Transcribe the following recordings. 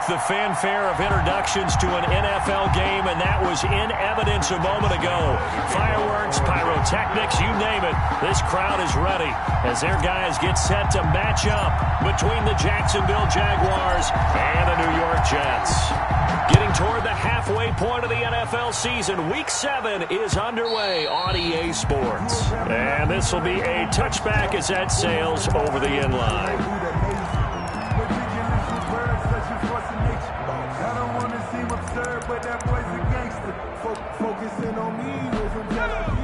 like the fanfare of introductions to an NFL game, and that was in evidence a moment ago. Fireworks, pyrotechnics, you name it. This crowd is ready as their guys get set to match up between the Jacksonville Jaguars and the New York Jets. Getting toward the halfway point of the NFL season, Week 7 is underway on EA Sports. And this will be a touchback as that sails over the end line. Focusing on me wasn't jealousy.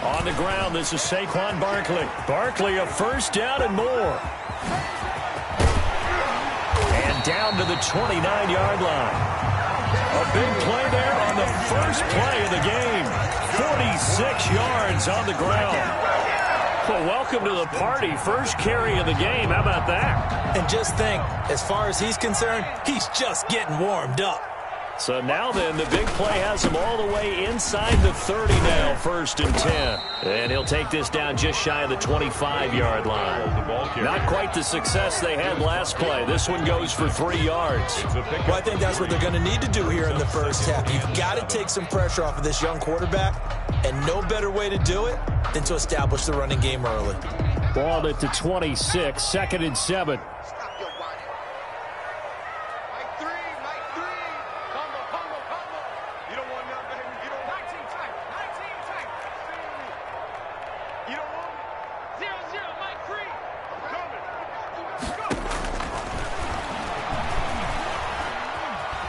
On the ground, this is Saquon Barkley. Barkley, a first down and more. And down to the 29-yard line. A big play there on the first play of the game. 46 yards on the ground. Well, welcome to the party. First carry of the game. How about that? And just think, as far as he's concerned, he's just getting warmed up. So now then, the big play has him all the way inside the 30 now, 1st and 10. And he'll take this down just shy of the 25-yard line. Not quite the success they had last play. This one goes for 3 yards. Well, I think that's what they're going to need to do here in the first half. You've got to take some pressure off of this young quarterback, and no better way to do it than to establish the running game early. Ball at the 26, 2nd and 7.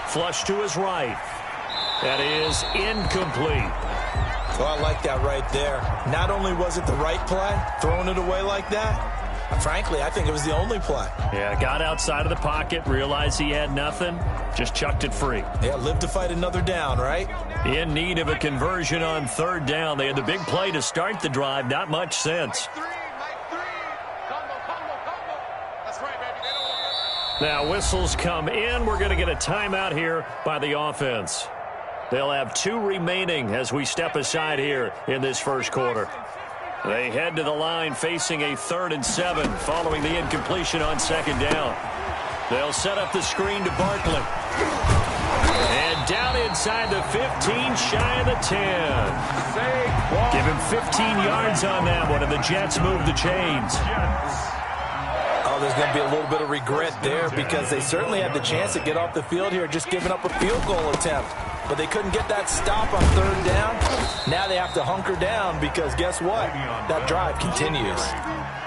Flush to his right. That is incomplete. Well, I like that right there. Not only was it the right play, throwing it away like that, frankly, I think it was the only play. Yeah, got outside of the pocket, realized he had nothing, just chucked it free. Yeah, live to fight another down, right? In need of a conversion on 3rd down. They had the big play to start the drive, not much since. Now whistles come in. We're going to get a timeout here by the offense. They'll have 2 remaining as we step aside here in this first quarter. They head to the line facing a 3rd and 7 following the incompletion on 2nd down. They'll set up the screen to Barkley. And down inside the 15, shy of the 10. Give him 15 yards on that one, and the Jets move the chains. Oh, there's going to be a little bit of regret there because they certainly had the chance to get off the field here, just giving up a field goal attempt. But they couldn't get that stop on 3rd down. Now they have to hunker down because guess what? That drive continues.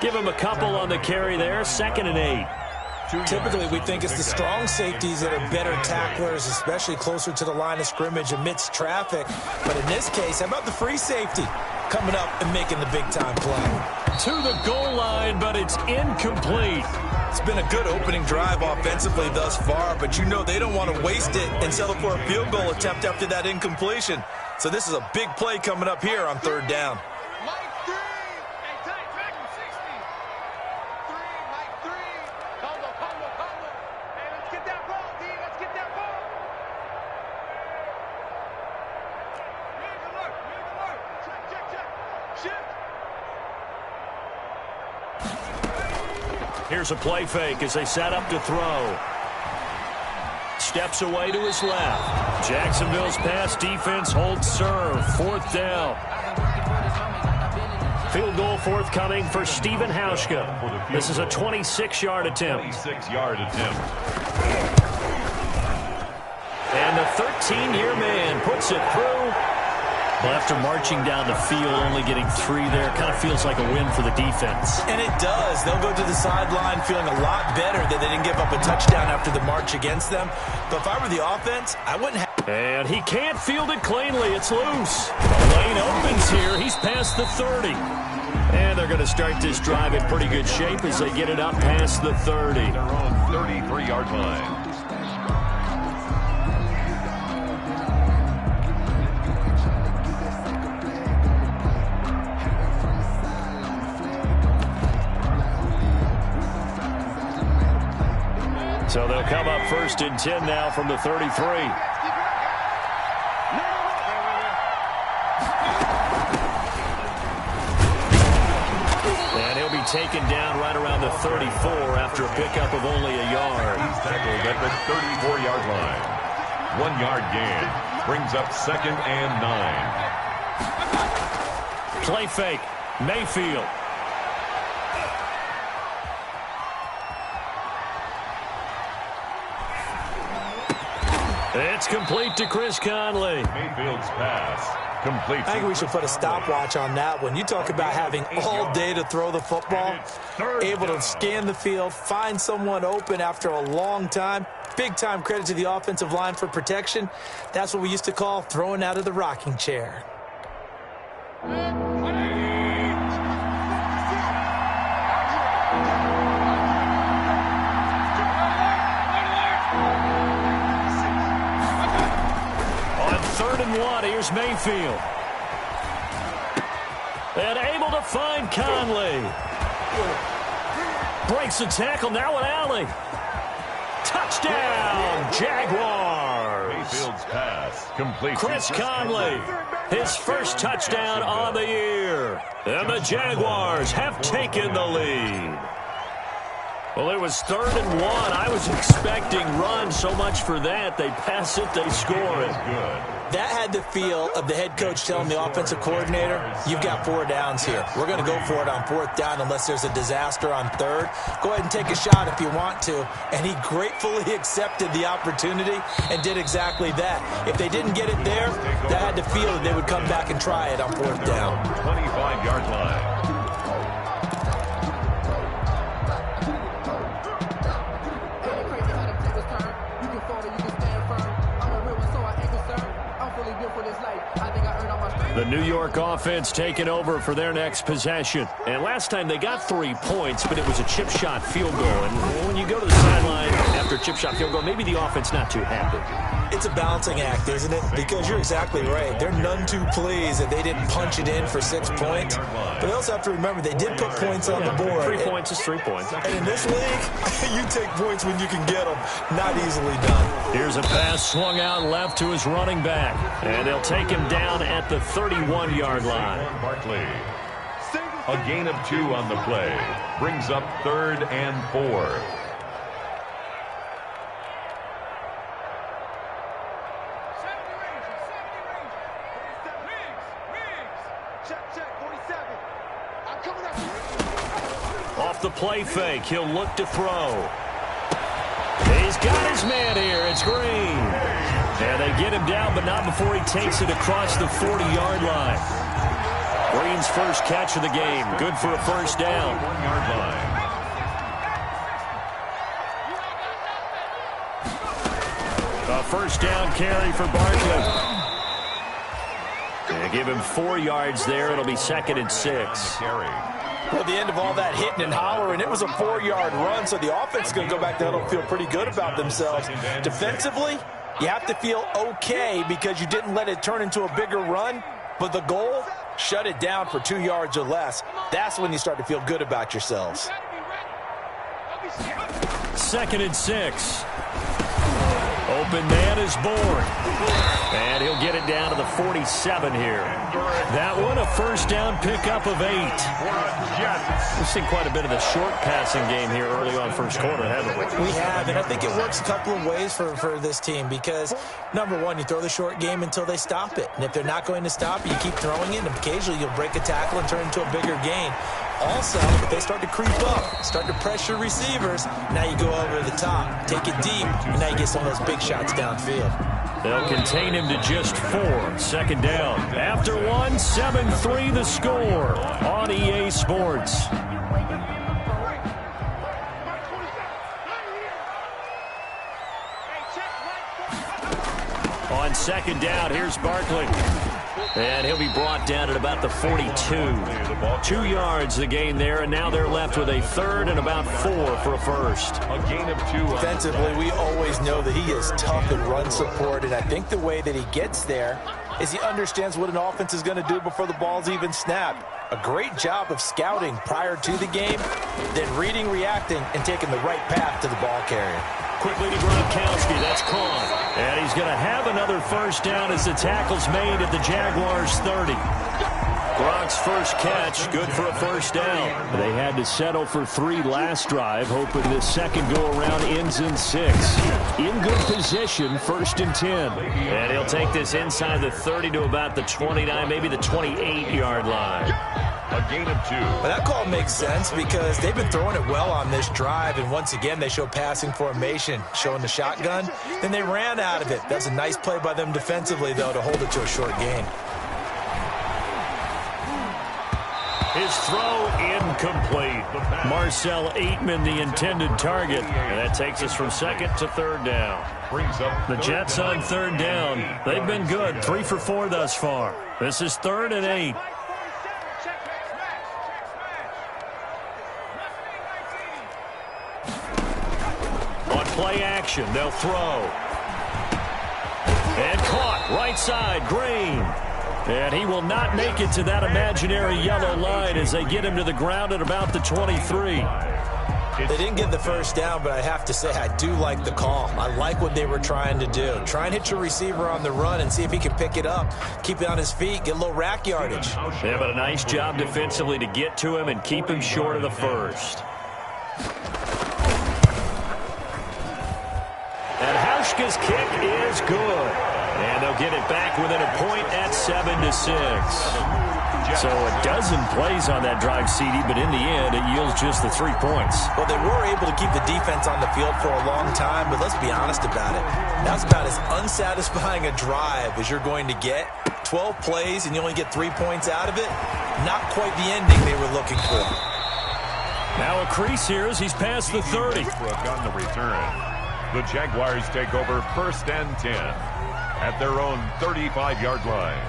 Give him a couple on the carry there, 2nd and 8. Typically, we think it's the strong safeties that are better tacklers, especially closer to the line of scrimmage amidst traffic. But in this case, how about the free safety coming up and making the big-time play? To the goal line, but it's incomplete. It's been a good opening drive offensively thus far, but you know they don't want to waste it and settle for a field goal attempt after that incompletion. So this is a big play coming up here on 3rd down. Here's a play fake as they set up to throw. Steps away to his left. Jacksonville's pass defense holds serve. 4th down. Field goal forthcoming for Stephen Hauschka. This is a 26-yard attempt. 26-yard attempt. And the 13-year man puts it through. Well, after marching down the field, only getting 3 there, kind of feels like a win for the defense. And it does. They'll go to the sideline feeling a lot better that they didn't give up a touchdown after the march against them. But if I were the offense, I wouldn't have. And he can't field it cleanly. It's loose. Lane opens here. He's past the 30. And they're going to start this drive in pretty good shape as they get it up past the 30. Their own 33-yard line. So they'll come up 1st and 10 now from the 33. taken down right around the 34 after a pickup of only a yard. He's tackled at the 34-yard line. 1 yard gain brings up 2nd and 9. Play fake. Mayfield. It's complete to Chris Conley. Mayfield's pass. Complete. I think we should put a stopwatch on that one. You talk about having all day to throw the football, able to scan the field, find someone open after a long time. Big-time credit to the offensive line for protection. That's what we used to call throwing out of the rocking chair. On 3rd and 1, here's Mayfield. And able to find Conley. Breaks the tackle, now an alley. Touchdown, Jaguars. Mayfield's pass. Complete. Chris Conley, his first touchdown on the year. And the Jaguars have taken the lead. Well, it was 3rd and 1. I was expecting run, so much for that. They pass it, they score it. Good. That had the feel of the head coach telling the offensive coordinator, you've got 4 downs here. We're going to go for it on 4th down unless there's a disaster on 3rd. Go ahead and take a shot if you want to. And he gratefully accepted the opportunity and did exactly that. If they didn't get it there, that had the feel that they would come back and try it on 4th down. 25-yard line. The New York offense taking over for their next possession. And last time they got 3 points, but it was a chip shot field goal. And when you go to the sideline after a chip shot field goal, maybe the offense not too happy. It's a balancing act, isn't it? Because you're exactly right. They're none too pleased that they didn't punch it in for 6 points. But they also have to remember they did put points on the board. 3 points is 3 points. And in this league, you take points when you can get them. Not easily done. Here's a pass swung out left to his running back. And they'll take him down at the 31-yard line. Barkley. A gain of 2 on the play. Brings up 3rd and 4. Off the play fake, he'll look to throw. He's got his man here. It's Green. And they get him down, but not before he takes it across the 40-yard line. Green's first catch of the game. Good for a first down. 1-yard line. A first down carry for Barkley. They give him 4 yards there. It'll be 2nd and 6. Carry. Well, at the end of all that hitting and hollering, it was a 4-yard run, so the offense is going to go back down and feel pretty good about themselves. Defensively, you have to feel okay because you didn't let it turn into a bigger run, but the goal, shut it down for 2 yards or less. That's when you start to feel good about yourselves. 2nd and 6. Open man is born. And he'll get it down to the 47 here. That one, a first down pickup of 8. We've seen quite a bit of the short passing game here early on first quarter, haven't we? We have, and I think it works a couple of ways for this team because, number one, you throw the short game until they stop it. And if they're not going to stop it, you keep throwing it, and occasionally you'll break a tackle and turn it into a bigger gain. Also, if they start to creep up, start to pressure receivers, now you go over the top, take it deep, and now you get some of those big shots downfield. They'll contain him to just 4. 2nd down. After 1, 7-3 the score on EA Sports. On 2nd down, here's Barkley. And he'll be brought down at about the 42. 2 yards the gain there, and now they're left with a 3rd and about 4 for a first. A gain of 2. Defensively, we always know that he is tough in run support, and I think the way that he gets there is he understands what an offense is going to do before the ball's even snapped. A great job of scouting prior to the game, then reading, reacting, and taking the right path to the ball carrier. Quickly to Gronkowski, that's caught. And he's going to have another first down as the tackle's made at the Jaguars' 30. Gronk's first catch, good for a first down. They had to settle for 3 last drive, hoping this second go-around ends in 6. In good position, 1st and 10. And he'll take this inside the 30 to about the 29, maybe the 28-yard line. A gain of 2. Well, that call makes sense because they've been throwing it well on this drive, and once again they show passing formation, showing the shotgun. Then they ran out of it. That's a nice play by them defensively, though, to hold it to a short gain. His throw incomplete. Marcel Aitman, the intended target. And that takes us from 2nd to 3rd down. Brings up The Jets on 3rd down. They've been good, 3 for 4 thus far. This is 3rd and 8. On play action, they'll throw. And caught, right side, Green. And he will not make it to that imaginary yellow line as they get him to the ground at about the 23. They didn't get the first down, but I have to say I do like the call. I like what they were trying to do. Try and hit your receiver on the run and see if he can pick it up. Keep it on his feet, get a little rack yardage. Yeah, but a nice job defensively to get to him and keep him short of the first. And Hauschka's kick is good. And they'll get it back within a point at 7-6. So a dozen plays on that drive, CD, but in the end, it yields just the 3 points. Well, they were able to keep the defense on the field for a long time, but let's be honest about it. That's about as unsatisfying a drive as you're going to get. 12 plays and you only get 3 points out of it. Not quite the ending they were looking for. Now a crease here as he's past the 30. On the return. The Jaguars take over 1st and 10 at their own 35-yard line.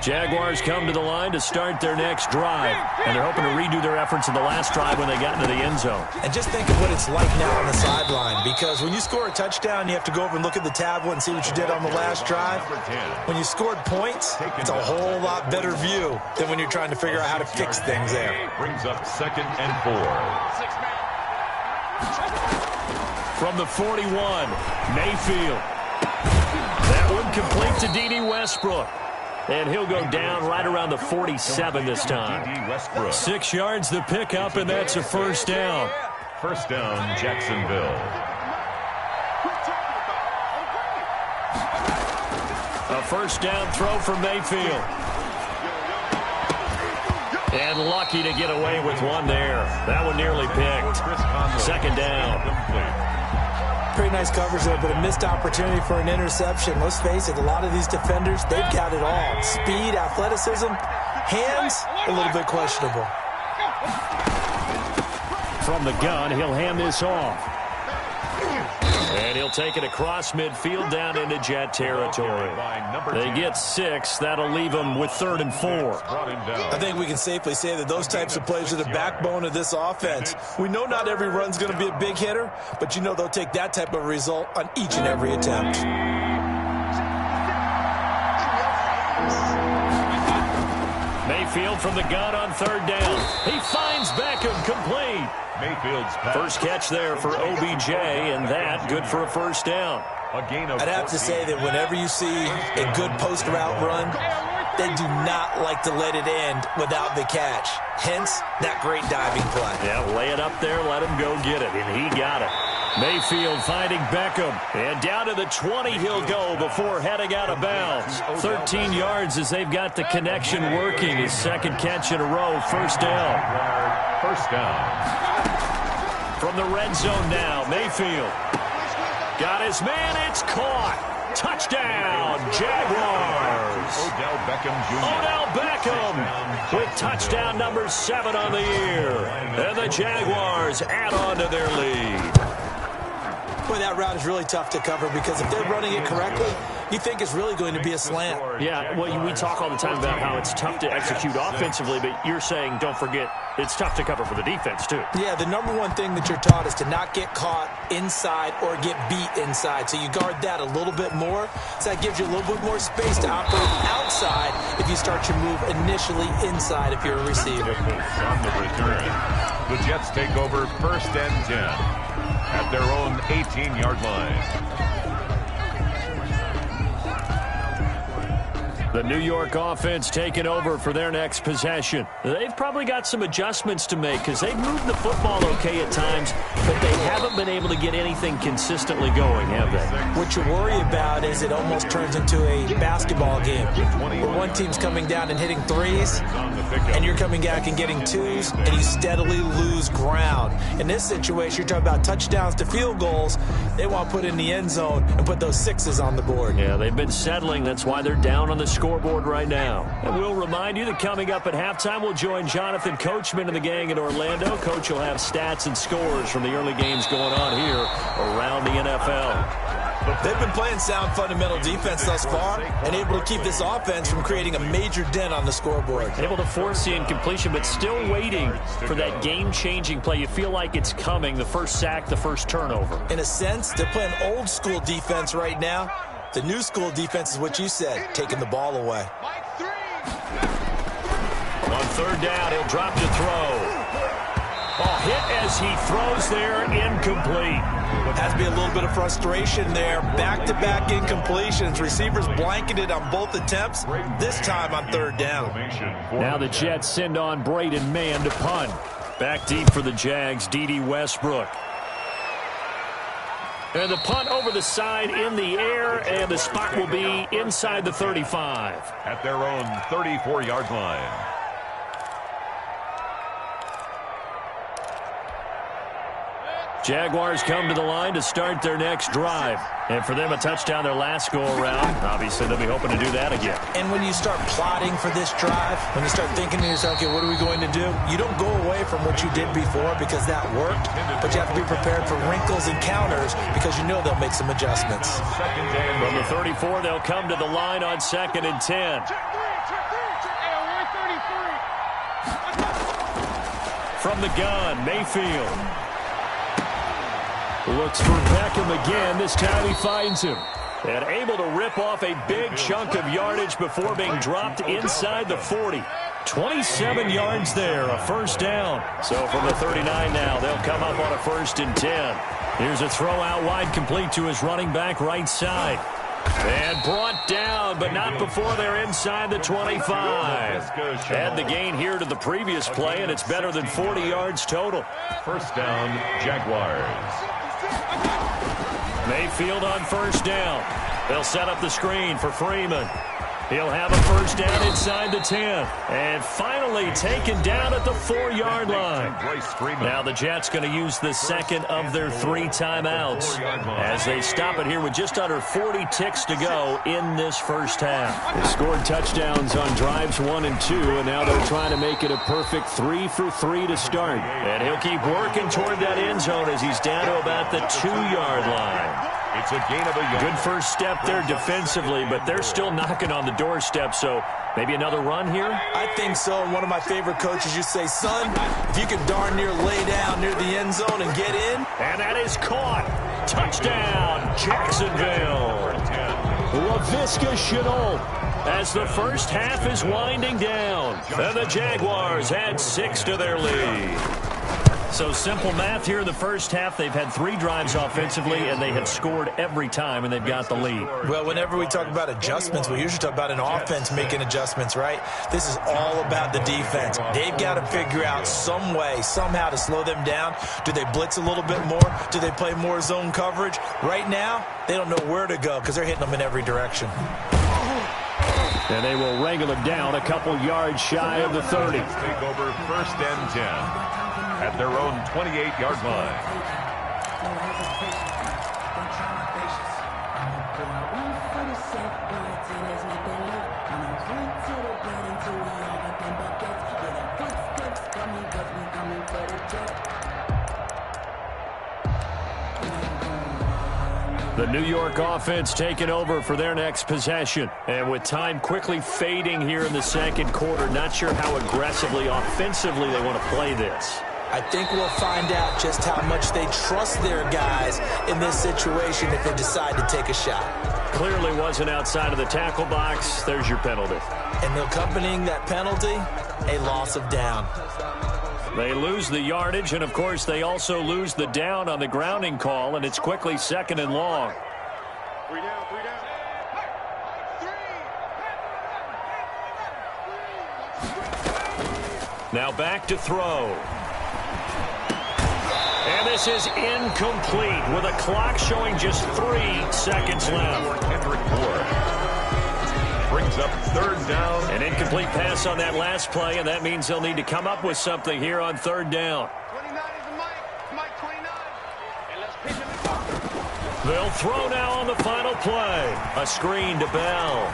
Jaguars come to the line to start their next drive, and they're hoping to redo their efforts in the last drive when they got into the end zone. And just think of what it's like now on the sideline, because when you score a touchdown, you have to go over and look at the tablet and see what you did on the last drive. When you scored points, it's a whole lot better view than when you're trying to figure out how to fix things there. Brings up 2nd and 4. From the 41, Mayfield. That one complete to D.D. Westbrook. And he'll go down right around the 47 this time. 6 yards the pickup, and that's a first down. First down, Jacksonville. A first down throw for Mayfield. And lucky to get away with one there. That one nearly picked. 2nd down. Pretty nice coverage there, but a missed opportunity for an interception. Let's face it, a lot of these defenders, they've got it all. Speed, athleticism, hands, a little bit questionable. From the gun, he'll hand this off. And he'll take it across midfield down into Jet territory. They get 6. That'll leave them with 3rd and 4. I think we can safely say that those types of plays are the backbone of this offense. We know not every run's going to be a big hitter, but you know they'll take that type of result on each and every attempt. Mayfield from the gun on 3rd down. He finds Beckham complete. Mayfield's first catch there for OBJ, and that good for a first down. I'd have to say that whenever you see a good post route run, they do not like to let it end without the catch. Hence, that great diving play. Yeah, lay it up there, let him go get it, and he got it. Mayfield finding Beckham, and down to the 20 he'll go before heading out of bounds. 13 yards as they've got the connection working. His 2nd catch in a row, first down. First down. From the red zone now, Mayfield. Got his man, it's caught. Touchdown, Jaguars. Odell Beckham Jr. Odell Beckham with touchdown number 7 on the year. And the Jaguars add on to their lead. Boy, that route is really tough to cover because if they're running it correctly, you think it's really going to be a slant. Yeah, well, we talk all the time about how it's tough to execute offensively, but you're saying, don't forget, it's tough to cover for the defense, too. Yeah, the number one thing that you're taught is to not get caught inside or get beat inside. So you guard that a little bit more. So that gives you a little bit more space to operate outside if you start your move initially inside if you're a receiver. On the return, the Jets take over 1st and 10 at their own 18-yard line. The New York offense taking over for their next possession. They've probably got some adjustments to make because they've moved the football okay at times, but they haven't been able to get anything consistently going, have they? What you worry about is it almost turns into a basketball game where one team's coming down and hitting threes, and you're coming back and getting twos, and you steadily lose ground. In this situation, you're talking about touchdowns to field goals. They want to put in the end zone and put those sixes on the board. Yeah, they've been settling. That's why they're down on the scoreboard right now. And we'll remind you that coming up at halftime, we'll join Jonathan Coachman and the gang in Orlando. Coach will have stats and scores from the early games going on here around the NFL. They've been playing sound fundamental defense thus far and able to keep this offense from creating a major dent on the scoreboard. Able to force the incompletion, but still waiting for that game-changing play. You feel like it's coming, the first sack, the first turnover. In a sense, they're playing old-school defense right now. The new school defense is what you said, taking the ball away. On third down, he'll drop to throw. Hit as he throws there, incomplete. Has to be a little bit of frustration there. Back-to-back incompletions. Receivers blanketed on both attempts, this time on third down. Now the Jets send on Braden Mann to punt. Back deep for the Jags, D.D. Westbrook. And the punt over the side in the air, and the spot will be inside the 35. At their own 34-yard line. Jaguars come to the line to start their next drive. And for them, a touchdown their last go-around. Obviously, they'll be hoping to do that again. And when you start plotting for this drive, when you start thinking to yourself, okay, what are we going to do? You don't go away from what you did before because that worked, but you have to be prepared for wrinkles and counters because you know they'll make some adjustments. From the 34, they'll come to the line on 2nd and 10. From the gun, Mayfield. Looks for Beckham again. This time he finds him. And able to rip off a big chunk of yardage before being dropped inside the 40. 27 yards there, a first down. So from the 39 now, they'll come up on a 1st and 10. Here's a throw out wide, complete to his running back right side. And brought down, but not before they're inside the 25. Add the gain here to the previous play, and it's better than 40 yards total. First down, Jaguars. Mayfield on first down. They'll set up the screen for Freeman. He'll have a first down inside the 10. And finally taken down at the 4-yard line. Now the Jets going to use the second of their 3 timeouts as they stop it here with just under 40 ticks to go in this first half. They scored touchdowns on drives 1 and 2, and now they're trying to make it a perfect 3 for 3 to start. And he'll keep working toward that end zone as he's down to about the 2-yard line. It's a gain of a yard. Good first step there defensively, but they're still knocking on the doorstep, so maybe another run here? I think so. One of my favorite coaches, you say, son, if you can darn near lay down near the end zone and get in. And that is caught. Touchdown, Jacksonville. Laviska Shenault as the first half is winding down. And the Jaguars add 6 to their lead. So simple math here in the first half. They've had 3 drives offensively, and they have scored every time, and they've got the lead. Well, whenever we talk about adjustments, we usually talk about an offense making adjustments, right? This is all about the defense. They've got to figure out some way, somehow to slow them down. Do they blitz a little bit more? Do they play more zone coverage? Right now, they don't know where to go because they're hitting them in every direction. And they will wrangle it down a couple yards shy of the 30. Take over 1st and 10. At their own 28-yard line. The New York offense taking over for their next possession. And with time quickly fading here in the second quarter, not sure how aggressively, offensively they want to play this. I think we'll find out just how much they trust their guys in this situation if they decide to take a shot. Clearly wasn't outside of the tackle box. There's your penalty. And accompanying that penalty, a loss of down. They lose the yardage, and, of course, they also lose the down on the grounding call, and it's quickly 2nd and long. 3 down. Now back to throw. And this is incomplete with a clock showing just 3 seconds left. Brings up third down. An incomplete pass on that last play, and that means they'll need to come up with something here on third down. 29 is the Mike 29. And let's pitch him. They'll throw now on the final play. A screen to Bell.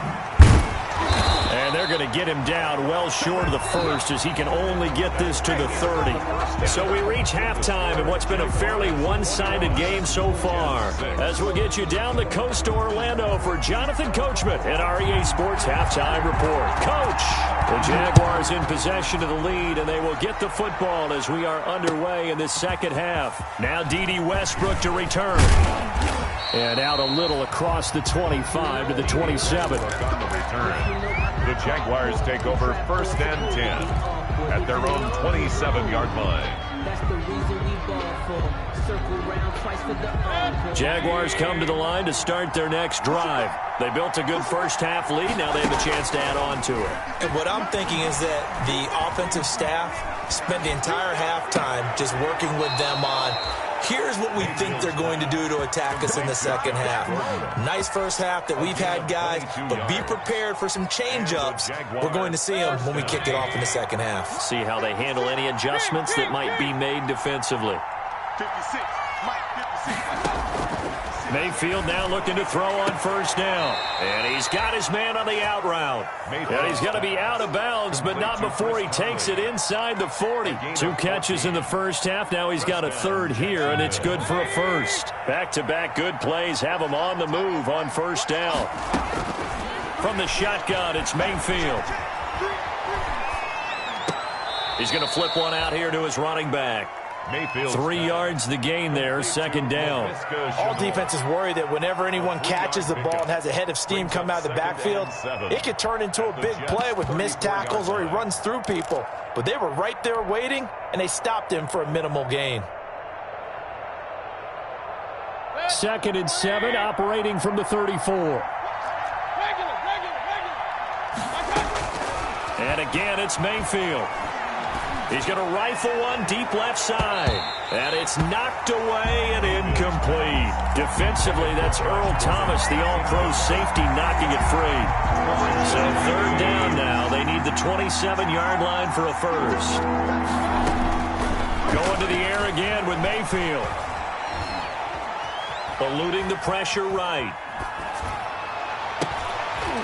And they're going to get him down well short of the first as he can only get this to the 30. So we reach halftime in what's been a fairly one-sided game so far. As we'll get you down the coast to Orlando for Jonathan Coachman at our EA Sports Halftime Report. Coach, the Jaguars in possession of the lead, and they will get the football as we are underway in this second half. Now D.D. Westbrook to return. And out a little across the 25 to the 27. On the return. The Jaguars take over first and 10 at their own 27-yard line. That's the reason we ball for. Circle round twice for the encore. Jaguars come to the line to start their next drive. They built a good first-half lead. Now they have a chance to add on to it. And what I'm thinking is that the offensive staff spent the entire halftime just working with them on here's what we think they're going to do to attack us in the second half. Nice first half that we've had, guys, but be prepared for some change-ups. We're going to see them when we kick it off in the second half. See how they handle any adjustments that might be made defensively. 56, Mike 56. Mayfield now looking to throw on first down. And he's got his man on the out route. And he's going to be out of bounds, but not before he takes it inside the 40. 2 catches in the first half. Now he's got a third here, and it's good for a first. Back-to-back good plays have him on the move on first down. From the shotgun, it's Mayfield. He's going to flip one out here to his running back. 3 yards the gain there, second down. All defenses worry that whenever anyone catches the ball and has a head of steam come out of the backfield, it could turn into a big play with missed tackles or he runs through people. But they were right there waiting, and they stopped him for a minimal gain. 2nd and 7, operating from the 34. And again, it's Mayfield. He's going to rifle one deep left side. And it's knocked away and incomplete. Defensively, that's Earl Thomas, the all-pro safety, knocking it free. So third down now. They need the 27-yard line for a first. Going to the air again with Mayfield. Eluding the pressure right.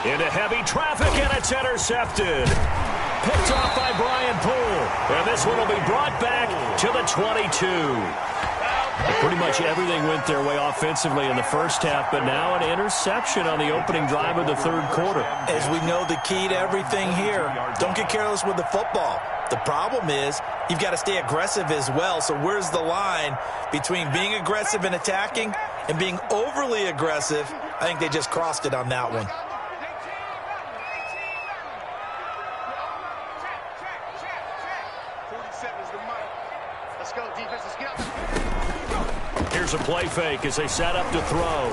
Into heavy traffic, and it's intercepted. Picked off by Brian Poole. And this one will be brought back to the 22. Pretty much everything went their way offensively in the first half, but now an interception on the opening drive of the third quarter. As we know, the key to everything here, don't get careless with the football. The problem is you've got to stay aggressive as well. So where's the line between being aggressive and attacking and being overly aggressive? I think they just crossed it on that one. Here's a play fake as they set up to throw.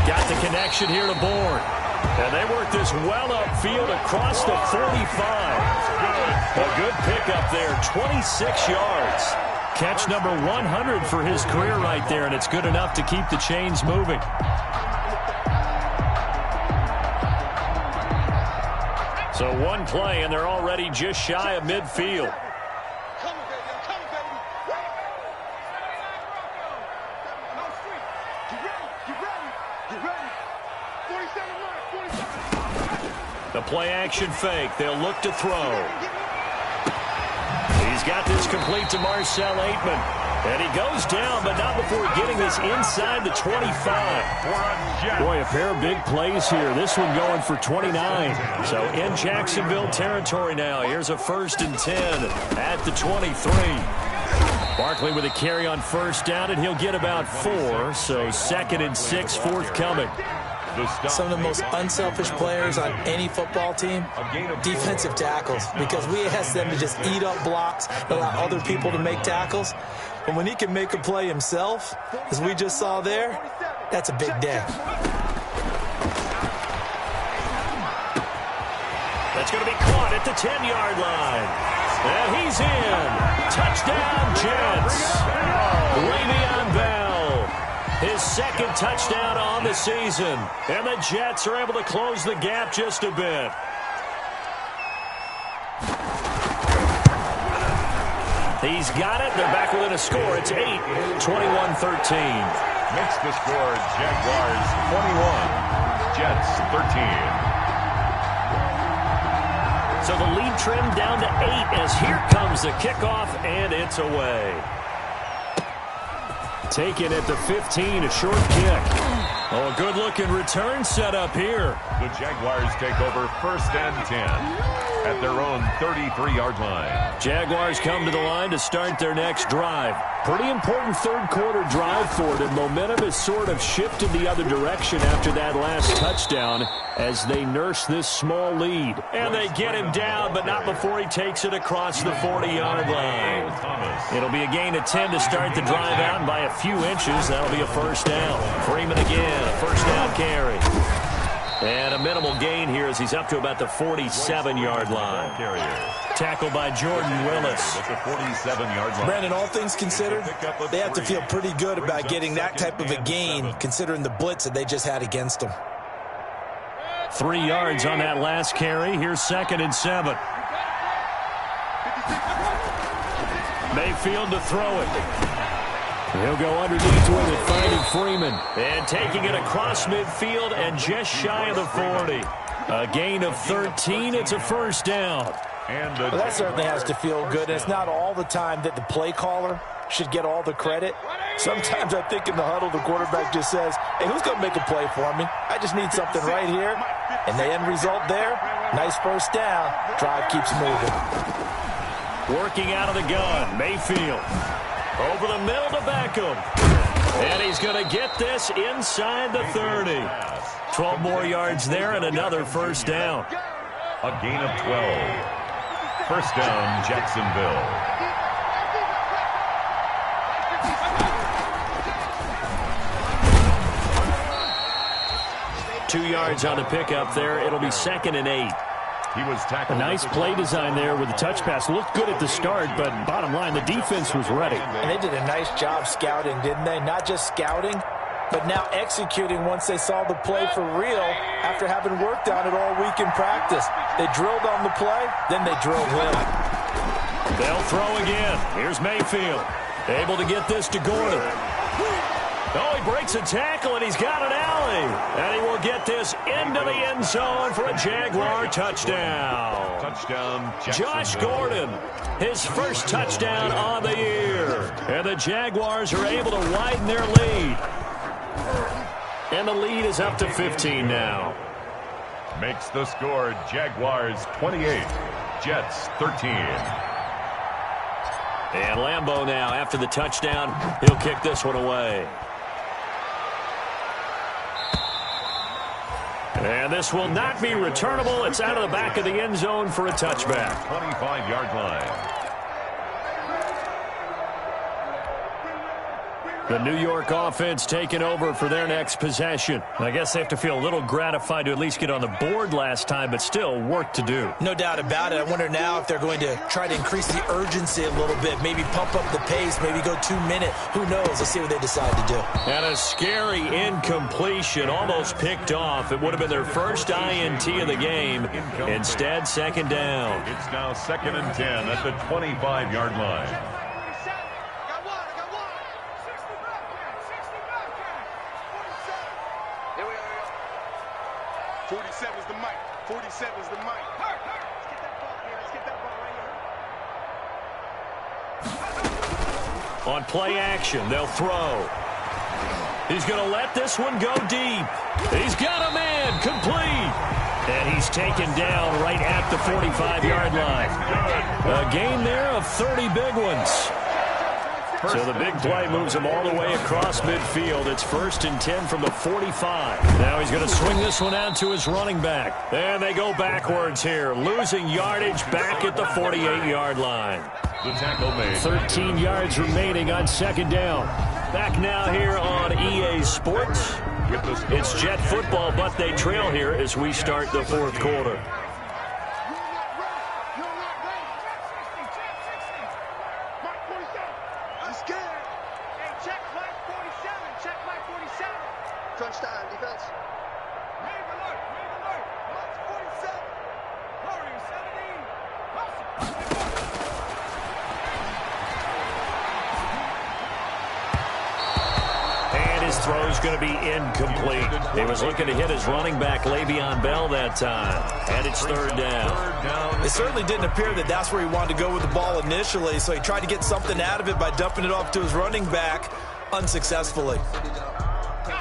Got the connection here to Bourne. And they work this well upfield across the 45. A good pickup there, 26 yards. Catch number 100 for his career right there, and it's good enough to keep the chains moving. So one play, and they're already just shy of midfield. The play-action fake. They'll look to throw. He's got this complete to Marcel Aitman. And he goes down, but not before getting this inside the 25. Boy, a pair of big plays here. This one going for 29. So in Jacksonville territory now. Here's a 1st and 10 at the 23. Barkley with a carry on first down, and he'll get about 4. So 2nd and 6 forthcoming. Some of the most unselfish players on any football team, defensive tackles, because we ask them to just eat up blocks and allow other people to make tackles. But when he can make a play himself, as we just saw there, that's a big day. That's going to be caught at the 10-yard line. And he's in. Touchdown, Jets. Le'Veon Bell, his second touchdown on the season. And the Jets are able to close the gap just a bit. He's got it. They're back within a score. It's 8, 21-13. Makes the score Jaguars 21, Jets 13. So the lead trimmed down to 8 as here comes the kickoff, and it's away. Taken at the 15, a short kick. Oh, a good-looking return set up here. The Jaguars take over 1st and 10 at their own 33-yard line. Jaguars come to the line to start their next drive. Pretty important third-quarter drive for them. Momentum has sort of shifted the other direction after that last touchdown as they nurse this small lead. And they get him down, but not before he takes it across the 40-yard line. It'll be a gain of 10 to start the drive out, and by a few inches, that'll be a first down. Freeman again, a first down carry. And a minimal gain here as he's up to about the 47-yard line. Tackled by Jordan Willis. At the 47-yard line. Brandon, all things considered, they have to feel pretty good about getting that type of a gain, considering the blitz that they just had against them. 3 yards on that last carry. Here's 2nd and 7. Mayfield to throw it. He'll go underneath with it, finding Freeman. And taking it across midfield and just shy of the 40. A gain of 13. It's a first down. Well, that certainly has to feel good. And it's not all the time that the play caller should get all the credit. Sometimes I think in the huddle, the quarterback just says, hey, who's going to make a play for me? I just need something right here. And the end result there, nice first down. Drive keeps moving. Working out of the gun, Mayfield. Over the middle to Beckham. And he's going to get this inside the 30. 12 more yards there and another first down. A gain of 12. First down, Jacksonville. 2 yards on the pickup there. It'll be 2nd and 8. He was tackled. A nice play design there with the touch pass. Looked good at the start, but bottom line, the defense was ready. And they did a nice job scouting, didn't they? Not just scouting, but now executing once they saw the play for real after having worked on it all week in practice. They drilled on the play, then they drilled him. They'll throw again. Here's Mayfield. Able to get this to Gordon. Oh, he breaks a tackle, and he's got an alley. And he will get this into the end zone for a Jaguar touchdown. Touchdown, Josh Gordon, his first touchdown on the year. And the Jaguars are able to widen their lead. And the lead is up to 15 now. Makes the score Jaguars 28, Jets 13. And Lambeau now, after the touchdown, he'll kick this one away. And this will not be returnable. It's out of the back of the end zone for a touchback. 25-yard line. The New York offense taking over for their next possession. I guess they have to feel a little gratified to at least get on the board last time, but still work to do. No doubt about it. I wonder now if they're going to try to increase the urgency a little bit, maybe pump up the pace, maybe go 2 minutes. Who knows? Let's see what they decide to do. And a scary incompletion, almost picked off. It would have been their first INT of the game. Instead, 2nd down. It's now 2nd and 10 at the 25-yard line. 47's the mic. 47's the mic. Let's get that ball here. Let's get that ball right here. On play action, they'll throw. He's going to let this one go deep. He's got a man, complete. And he's taken down right at the 45-yard line. A gain there of 30 big ones. So the big play moves him all the way across midfield. It's 1st and 10 from the 45. Now he's going to swing this one out to his running back. And they go backwards here, losing yardage back at the 48-yard line. The tackle made. 13 yards remaining on 2nd down. Back now here on EA Sports. It's Jet football, but they trail here as we start the 4th quarter. throw's going to be incomplete. He was looking to hit his running back, Le'Veon Bell, that time. And it's third down. It certainly didn't appear that that's where he wanted to go with the ball initially, so he tried to get something out of it by dumping it off to his running back unsuccessfully.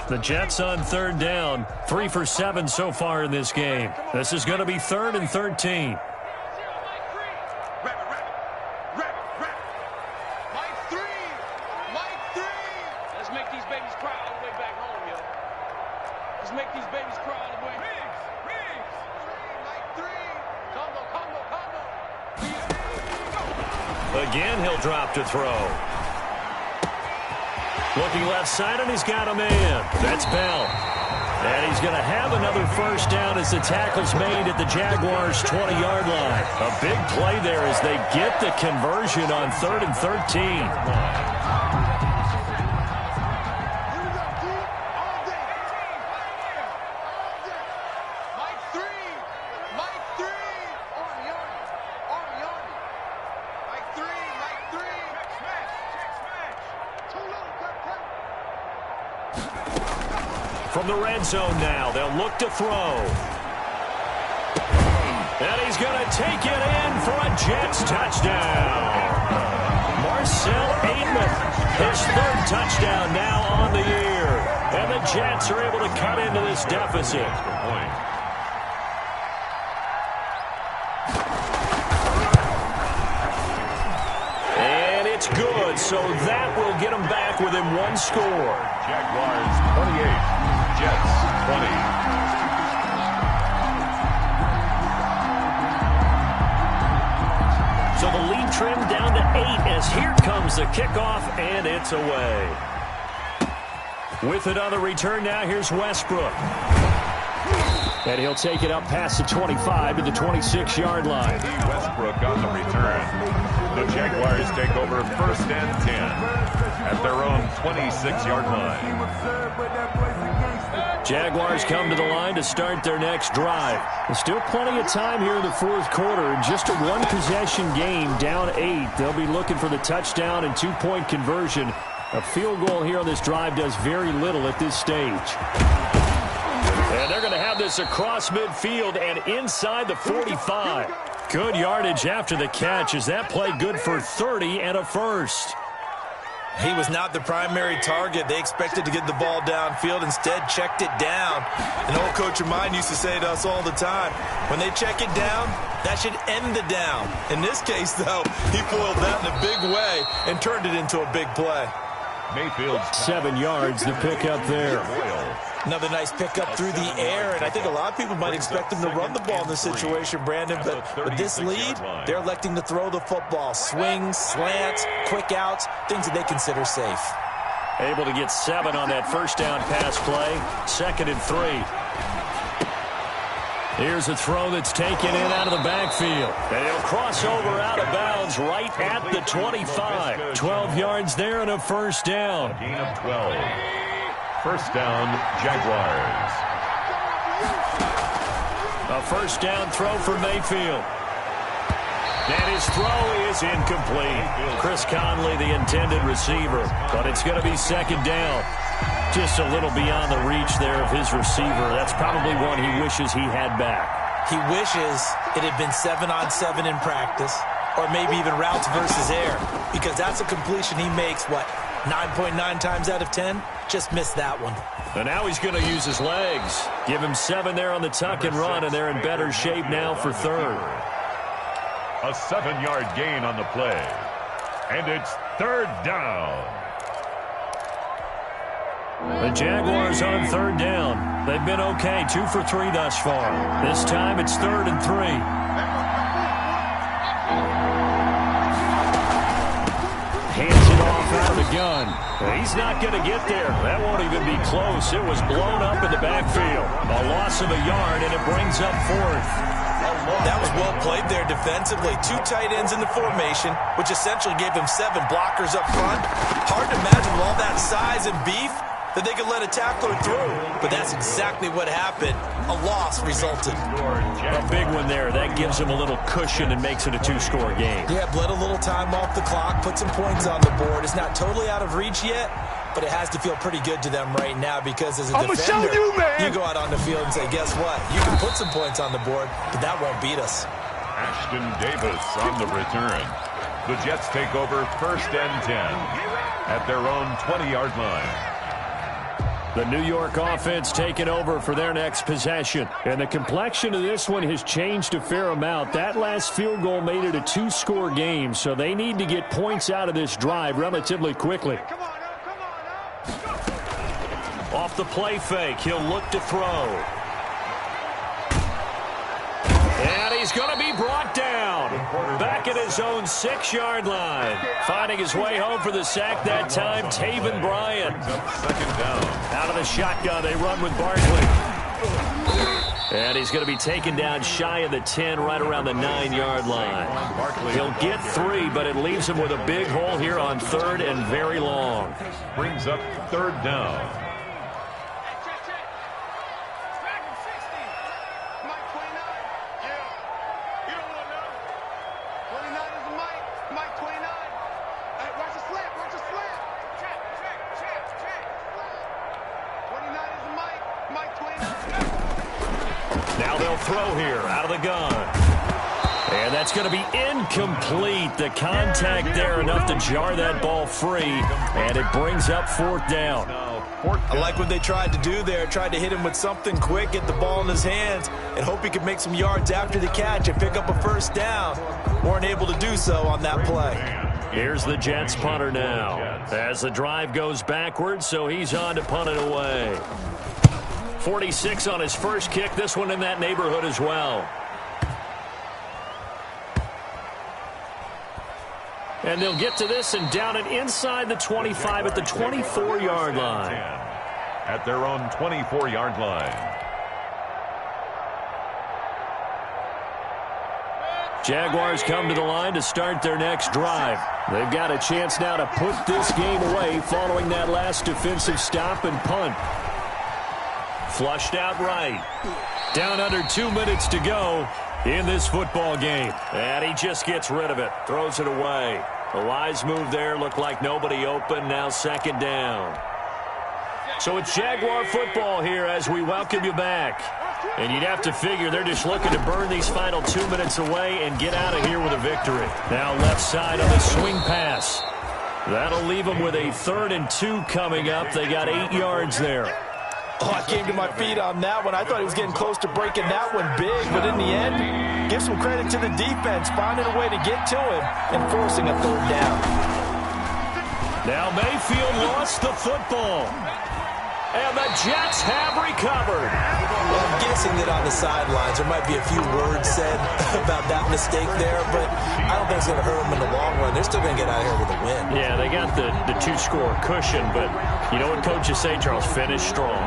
The Jets on third down, 3 for 7 so far in this game. This is going to be 3rd and 13. Again, he'll drop to throw. Looking left side, and he's got a man. That's Bell. And he's going to have another first down as the tackle's made at the Jaguars' 20-yard line. A big play there as they get the conversion on 3rd and 13. From the red zone now, they'll look to throw. And he's going to take it in for a Jets touchdown. Marcel Aitman, his 3rd touchdown now on the year. And the Jets are able to cut into this deficit. And it's good, so that will get them back within 1 score. Jaguars 28. Jets 20. So the lead trimmed down to 8 as here comes the kickoff, and it's away. With it on the return now, here's Westbrook. And he'll take it up past the 25 to the 26-yard line. Westbrook on the return. The Jaguars take over 1st and 10 at their own 26-yard line. Jaguars come to the line to start their next drive. There's still plenty of time here in the 4th quarter. And just a 1-possession game, down 8. They'll be looking for the touchdown and 2-point conversion. A field goal here on this drive does very little at this stage. And they're going to have this across midfield and inside the 45. Good yardage after the catch as that play good for 30 and a first. He was not the primary target. They expected to get the ball downfield. Instead, checked it down. An old coach of mine used to say to us all the time, when they check it down, that should end the down. In this case, though, he foiled that in a big way and turned it into a big play. Mayfield 7 yards to pick up there. Another nice pickup through the air, and I think a lot of people might expect them to run the ball in this situation, Brandon, but with this lead, they're electing to throw the football. Swings, slants, quick outs, things that they consider safe. Able to get 7 on that first down pass play. 2nd and 3. Here's a throw that's taken in out of the backfield. And he'll cross over out of bounds right at the 25. 12 yards there and a first down. Gain of 12. First down, Jaguars. A first down throw for Mayfield. And his throw is incomplete. Chris Conley, the intended receiver. But it's going to be 2nd down. Just a little beyond the reach there of his receiver. That's probably one he wishes he had back. He wishes it had been 7-on-7 in practice, or maybe even routes versus air, because that's a completion he makes, 9.9 times out of 10? Just missed that one. And now he's going to use his legs. Give him 7 there on the tuck and run, and they're in better shape now for 3rd. A 7-yard gain on the play. And it's 3rd down. The Jaguars on 3rd down. They've been okay, 2 for 3 thus far. This time it's 3rd and 3. Hands it off out of the gun. He's not going to get there. That won't even be close. It was blown up in the backfield. A loss of a yard, and it brings up 4th. That was well played there defensively. 2 tight ends in the formation, which essentially gave them 7 blockers up front. Hard to imagine with all that size and beef, that they could let a tackler through, but that's exactly what happened. A loss resulted. A big one there. That gives them a little cushion and makes it a 2-score game. Yeah, bled a little time off the clock, put some points on the board. It's not totally out of reach yet, but it has to feel pretty good to them right now because as a defender, you go out on the field and say, guess what? You can put some points on the board, but that won't beat us. Ashton Davis on the return. The Jets take over 1st and 10 at their own 20-yard line. The New York offense taking over for their next possession. And the complexion of this one has changed a fair amount. That last field goal made it a 2-score game, so they need to get points out of this drive relatively quickly. Off the play fake, he'll look to throw. And he's going to be brought down. Back at his own 6-yard line. Finding his way home for the sack that time, Taven Bryan. 2nd down. Out of the shotgun, they run with Barkley. And he's going to be taken down shy of the 10, right around the 9-yard line. He'll get 3, but it leaves him with a big hole here on 3rd and very long. Brings up 3rd down. Now they'll throw here out of the gun. And that's going to be incomplete. The contact there enough to jar that ball free. And it brings up 4th down. I like what they tried to do there. Tried to hit him with something quick, get the ball in his hands, and hope he could make some yards after the catch and pick up a 1st down. Weren't able to do so on that play. Here's the Jets punter now. As the drive goes backwards, so he's on to punt it away. 46 on his first kick. This one in that neighborhood as well. And they'll get to this and down it inside the 25 at the 24-yard line. At their own 24-yard line. Jaguars come to the line to start their next drive. They've got a chance now to put this game away following that last defensive stop and punt. Flushed out right. Down under 2 minutes to go in this football game. And he just gets rid of it. Throws it away. The wise move there. Looked like nobody open. Now 2nd down. So it's Jaguar football here as we welcome you back. And you'd have to figure they're just looking to burn these final 2 minutes away and get out of here with a victory. Now left side on the swing pass. That'll leave them with a 3rd and 2 coming up. They got 8 yards there. Oh, I came to my feet on that one. I thought he was getting close to breaking that one big, but in the end, give some credit to the defense, finding a way to get to him and forcing a 3rd down. Now Mayfield lost the football. And the Jets have recovered. Well, I'm guessing that on the sidelines there might be a few words said about that mistake there, but I don't think it's going to hurt them in the long run. They're still going to get out of here with a win. Yeah, they got the 2-score cushion, but you know what coaches say, Charles? Finish strong.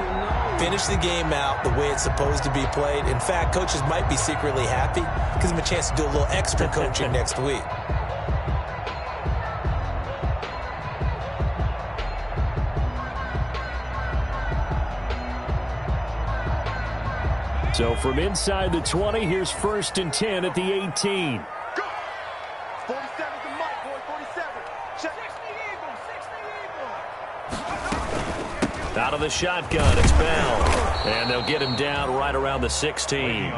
Finish the game out the way it's supposed to be played. In fact, coaches might be secretly happy. Gives them a chance to do a little extra coaching next week. So from inside the 20, here's 1st and 10 at the 18. Go! 47's the mic, boy. 47. Check. 60 Eagles. Out of the shotgun, it's Bell. And they'll get him down right around the 16.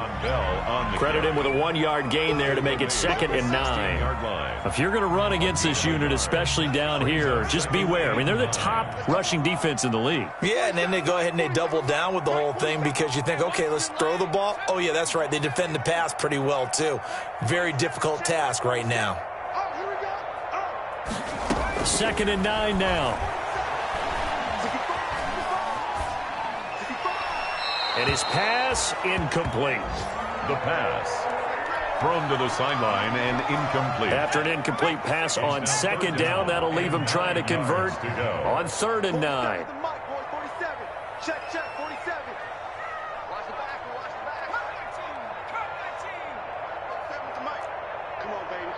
Credit him with a 1-yard gain there to make it 2nd and 9. If you're going to run against this unit, especially down here, just beware. I mean, they're the top rushing defense in the league. Yeah, and then they go ahead and they double down with the whole thing because you think, okay, let's throw the ball. Oh, yeah, that's right. They defend the pass pretty well, too. Very difficult task right now. Oh, here we go. Oh. 2nd and 9 now. And his pass incomplete. The pass thrown to the sideline and incomplete. After an incomplete pass on 2nd down, that'll leave him trying to convert on 3rd and 9. The mic, boy. 47. Check, 47. Watch the back, watch the back. 19. 7's the mic. Come on, baby.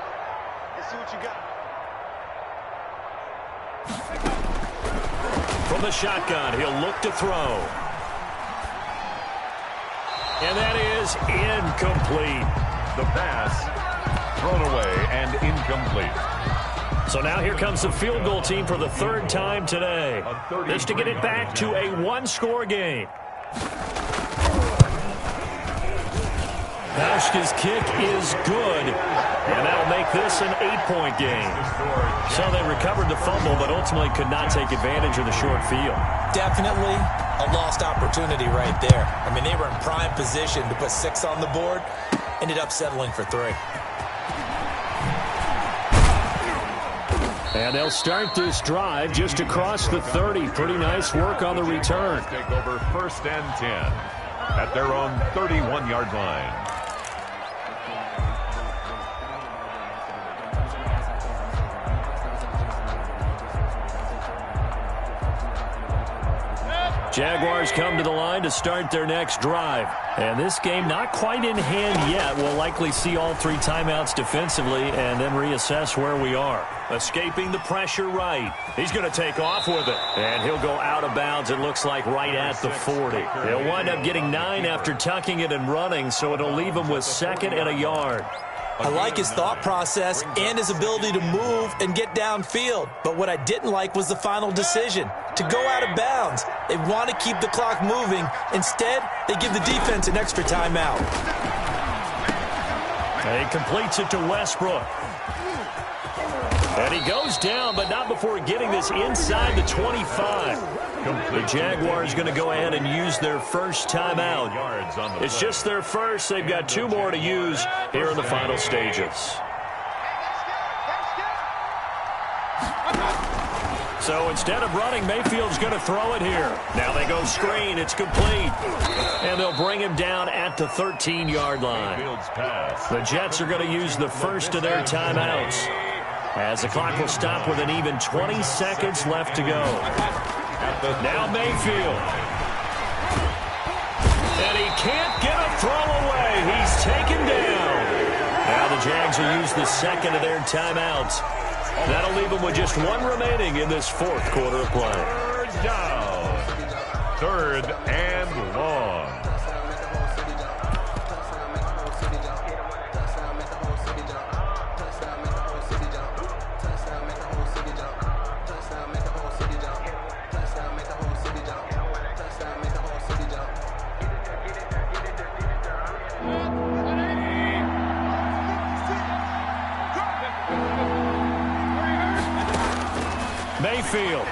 Let's see what you got. From the shotgun, he'll look to throw. And that is incomplete. The pass thrown away and incomplete. So now here comes the field goal team for the third time today. This to get it back to a one-score game. Bauschke's kick is good, and that'll make this an 8-point game. So they recovered the fumble, but ultimately could not take advantage of the short field. Definitely a lost opportunity right there. I mean, they were in prime position to put 6 on the board, ended up settling for 3. And they'll start this drive just across the 30. Pretty nice work on the return. Take over 1st and 10 at their own 31-yard line. Jaguars come to the line to start their next drive. And this game not quite in hand yet. We'll likely see all 3 timeouts defensively and then reassess where we are. Escaping the pressure right. He's going to take off with it. And he'll go out of bounds, it looks like, right at the 40. He'll wind up getting 9 after tucking it and running, so it'll leave him with 2nd and a yard. I like his thought process and his ability to move and get downfield. But what I didn't like was the final decision, to go out of bounds. They want to keep the clock moving. Instead, they give the defense an extra timeout. And he completes it to Westbrook. And he goes down, but not before getting this inside the 25. The Jaguars going to go ahead and use their first timeout. It's just their first. They've got 2 more to use here in the final stages. So instead of running, Mayfield's going to throw it here. Now they go screen. It's complete. And they'll bring him down at the 13-yard line. The Jets are going to use the first of their timeouts, as the clock will stop with an even 20 seconds left to go. Now Mayfield. And he can't get a throw away. He's taken down. Now the Jags will use the second of their timeouts. That'll leave them with just 1 remaining in this 4th quarter of play. 3rd down. 3rd and long. Mayfield.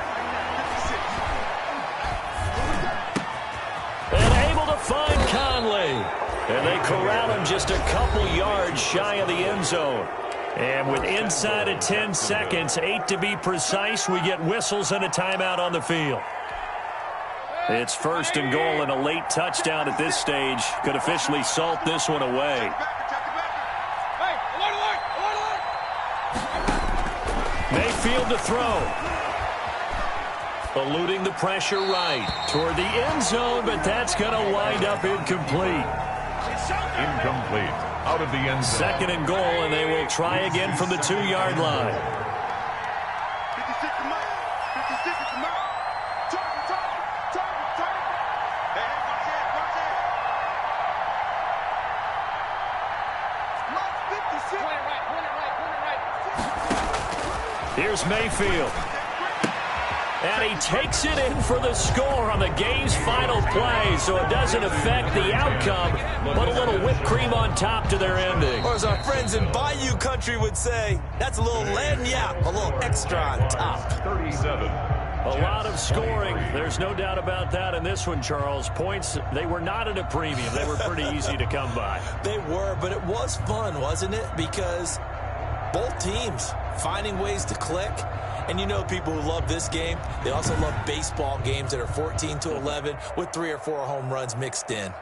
And able to find Conley. And they corral him just a couple yards shy of the end zone. And with inside of 10 seconds, 8 to be precise, we get whistles and a timeout on the field. It's 1st and goal, and a late touchdown at this stage could officially salt this one away. Mayfield to throw. Eluding the pressure right toward the end zone, but that's going to wind up incomplete. Incomplete. Out of the end zone. 2nd and goal, and they will try again from the 2-yard line. 56 to Mike. 56 to Mike. Target. Hey, watch it. Mike 56. Here's Mayfield. And he takes it in for the score on the game's final play, so it doesn't affect the outcome, but a little whipped cream on top to their ending. Or as our friends in Bayou country would say, that's a little lagniappe, a little extra on top. 37. A lot of scoring. There's no doubt about that in this one, Charles. Points, they were not at a premium. They were pretty easy to come by. They were, but it was fun, wasn't it? Because both teams finding ways to click. And you know people who love this game, they also love baseball games that are 14-11 with 3 or 4 home runs mixed in.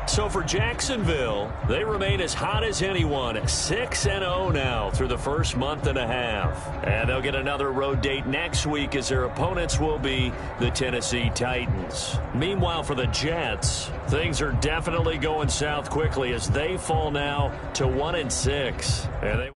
So for Jacksonville, they remain as hot as anyone, 6-0 now through the first month and a half. And they'll get another road date next week as their opponents will be the Tennessee Titans. Meanwhile, for the Jets, things are definitely going south quickly as they fall now to 1-6. And they